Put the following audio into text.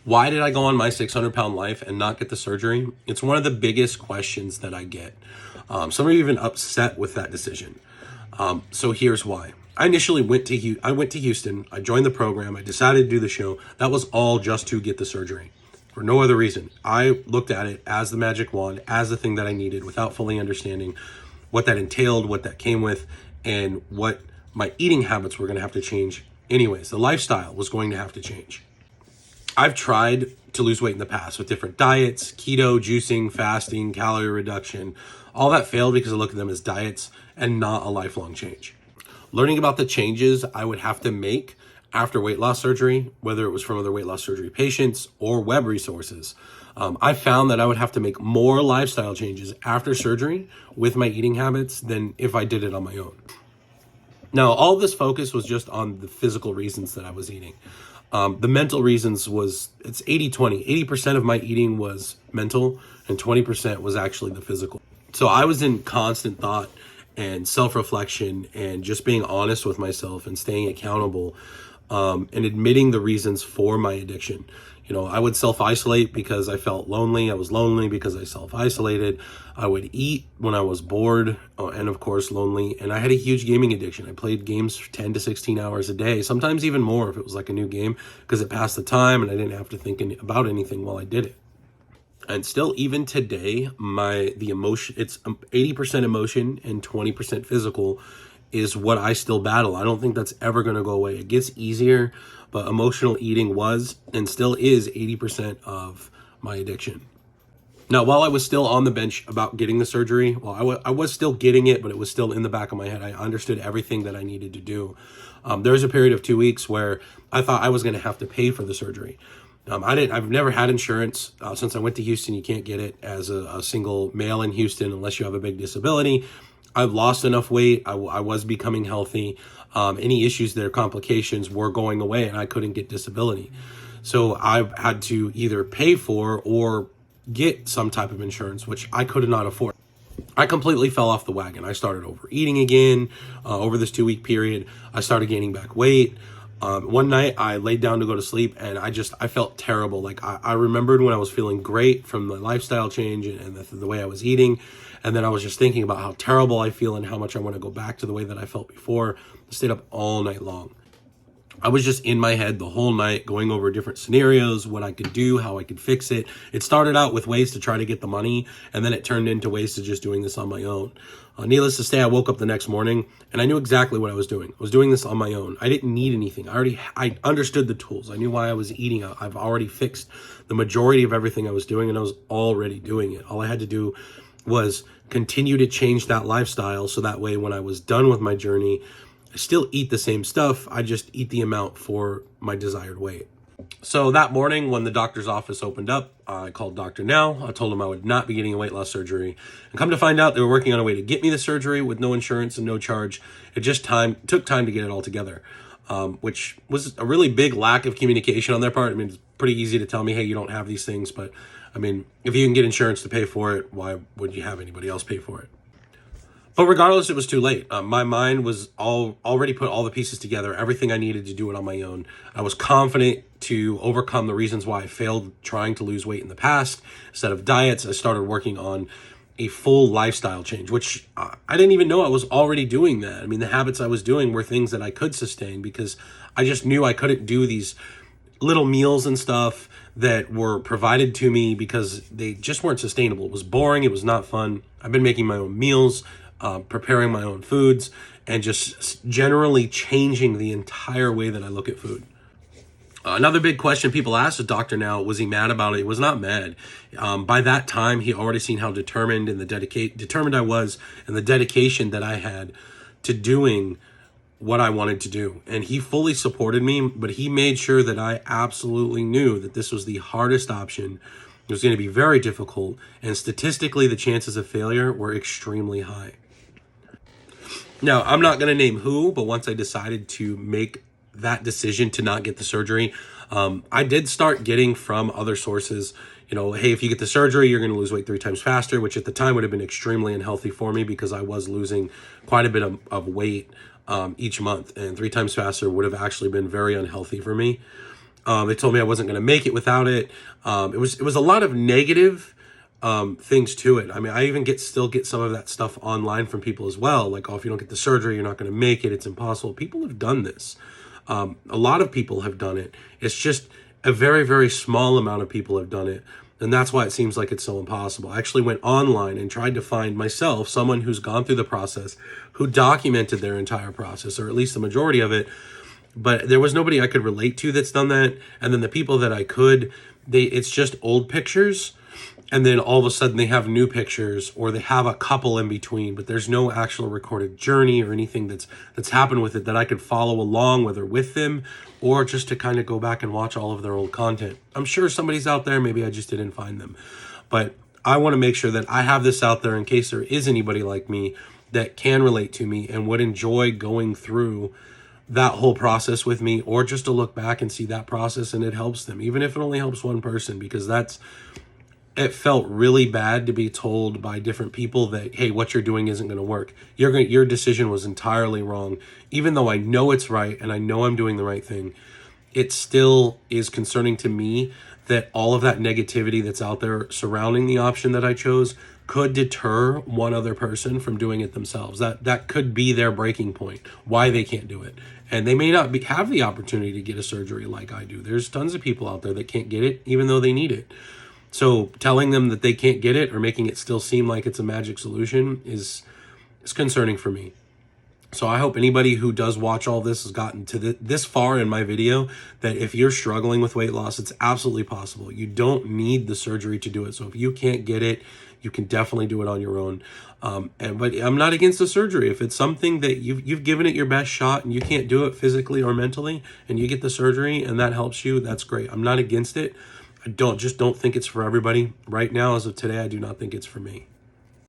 Why did I go on my 600-pound life and not get the surgery? It's one of the biggest questions that I get. Some are even upset with that decision. So here's why. I initially went to Houston. I joined the program. I decided to do the show. That was all just to get the surgery, for no other reason. I looked at it as the magic wand, as the thing that I needed, without fully understanding what that entailed, what that came with, and what my eating habits were going to have to change. Anyways, the lifestyle was going to have to change. I've tried to lose weight in the past with different diets, keto, juicing, fasting, calorie reduction. All that failed because I look at them as diets and not a lifelong change. Learning about the changes I would have to make after weight loss surgery, whether it was from other weight loss surgery patients or web resources, I found that I would have to make more lifestyle changes after surgery with my eating habits than if I did it on my own. Now, all this focus was just on the physical reasons that I was eating. The mental reasons it's 80-20. 80% of my eating was mental and 20% was actually the physical. So I was in constant thought and self-reflection and just being honest with myself and staying accountable, and admitting the reasons for my addiction. I would self-isolate because I felt lonely. I was lonely because I self-isolated. I would eat when I was bored, and of course lonely. And I had a huge gaming addiction. I played games for 10 to 16 hours a day, sometimes even more if it was like a new game, because it passed the time and I didn't have to think about anything while I did it. And still, even today, the emotion, it's 80% emotion and 20% physical is what I still battle. I don't think that's ever going to go away. It gets easier, but emotional eating was and still is 80% of my addiction. Now, while I was still on the bench about getting the surgery, I was still getting it, but it was still in the back of my head. I understood everything that I needed to do. There was a period of 2 weeks where I thought I was going to have to pay for the surgery. I've never had insurance. Since I went to Houston, you can't get it as a single male in Houston unless you have a big disability. I've lost enough weight. I was becoming healthy. Any issues there, complications were going away, and I couldn't get disability. So I had to either pay for or get some type of insurance, which I could not afford. I completely fell off the wagon. I started overeating again over this 2 week period. I started gaining back weight. One night I laid down to go to sleep and I felt terrible. Like I remembered when I was feeling great from the lifestyle change and the way I was eating. And then I was just thinking about how terrible I feel and how much I want to go back to the way that I felt before. I stayed up all night long. I was just in my head the whole night going over different scenarios, what I could do, how I could fix it. It started out with ways to try to get the money, and then it turned into ways to just doing this on my own. Needless to say, I woke up the next morning and I knew exactly what I was doing. I was doing this on my own. I didn't need anything. I understood the tools. I knew why I was eating. I've already fixed the majority of everything I was doing, and I was already doing it. All I had to do was continue to change that lifestyle so that way when I was done with my journey, I still eat the same stuff. I just eat the amount for my desired weight. So that morning when the doctor's office opened up, I called Dr. Now. I told him I would not be getting a weight loss surgery. And come to find out, they were working on a way to get me the surgery with no insurance and no charge. It just took time to get it all together, which was a really big lack of communication on their part. I mean, it's pretty easy to tell me, hey, you don't have these things. But I mean, if you can get insurance to pay for it, why would you have anybody else pay for it? But regardless, it was too late. My mind was already put all the pieces together, everything I needed to do it on my own. I was confident to overcome the reasons why I failed trying to lose weight in the past. Instead of diets, I started working on a full lifestyle change, which I didn't even know I was already doing that. I mean, the habits I was doing were things that I could sustain because I just knew I couldn't do these little meals and stuff that were provided to me because they just weren't sustainable. It was boring. It was not fun. I've been making my own meals, preparing my own foods, and just generally changing the entire way that I look at food. Another big question people asked the doctor now, was he mad about it? He was not mad. By that time, he already seen how determined I was and the dedication that I had to doing what I wanted to do. And he fully supported me, but he made sure that I absolutely knew that this was the hardest option. It was going to be very difficult, and statistically, the chances of failure were extremely high. Now, I'm not going to name who, but once I decided to make that decision to not get the surgery, I did start getting from other sources, hey, if you get the surgery, you're going to lose weight 3 times faster, which at the time would have been extremely unhealthy for me because I was losing quite a bit of weight each month, and 3 times faster would have actually been very unhealthy for me. They told me I wasn't going to make it without it. It was a lot of negative things to it. I mean, I even still get some of that stuff online from people as well. Like, oh, if you don't get the surgery, you're not going to make it. It's impossible. People have done this. A lot of people have done it. It's just a very, very small amount of people have done it. And that's why it seems like it's so impossible. I actually went online and tried to find myself someone who's gone through the process, who documented their entire process, or at least the majority of it. But there was nobody I could relate to that's done that. And then the people that I could, it's just old pictures. And then all of a sudden they have new pictures, or they have a couple in between, but there's no actual recorded journey or anything that's happened with it that I could follow along, whether with them or just to kind of go back and watch all of their old content. I'm sure somebody's out there. Maybe I just didn't find them. But I want to make sure that I have this out there in case there is anybody like me that can relate to me and would enjoy going through that whole process with me, or just to look back and see that process and it helps them, even if it only helps one person, because it felt really bad to be told by different people that, hey, what you're doing isn't going to work. Your decision was entirely wrong. Even though I know it's right and I know I'm doing the right thing, it still is concerning to me that all of that negativity that's out there surrounding the option that I chose could deter one other person from doing it themselves. That could be their breaking point, why they can't do it. And they may not have the opportunity to get a surgery like I do. There's tons of people out there that can't get it, even though they need it. So telling them that they can't get it or making it still seem like it's a magic solution is concerning for me. So I hope anybody who does watch all this has gotten to this far in my video, that if you're struggling with weight loss, it's absolutely possible. You don't need the surgery to do it. So if you can't get it, you can definitely do it on your own. But I'm not against the surgery. If it's something that you've given it your best shot and you can't do it physically or mentally, and you get the surgery and that helps you, that's great. I'm not against it. I don't think it's for everybody. Right now, as of today, I do not think it's for me.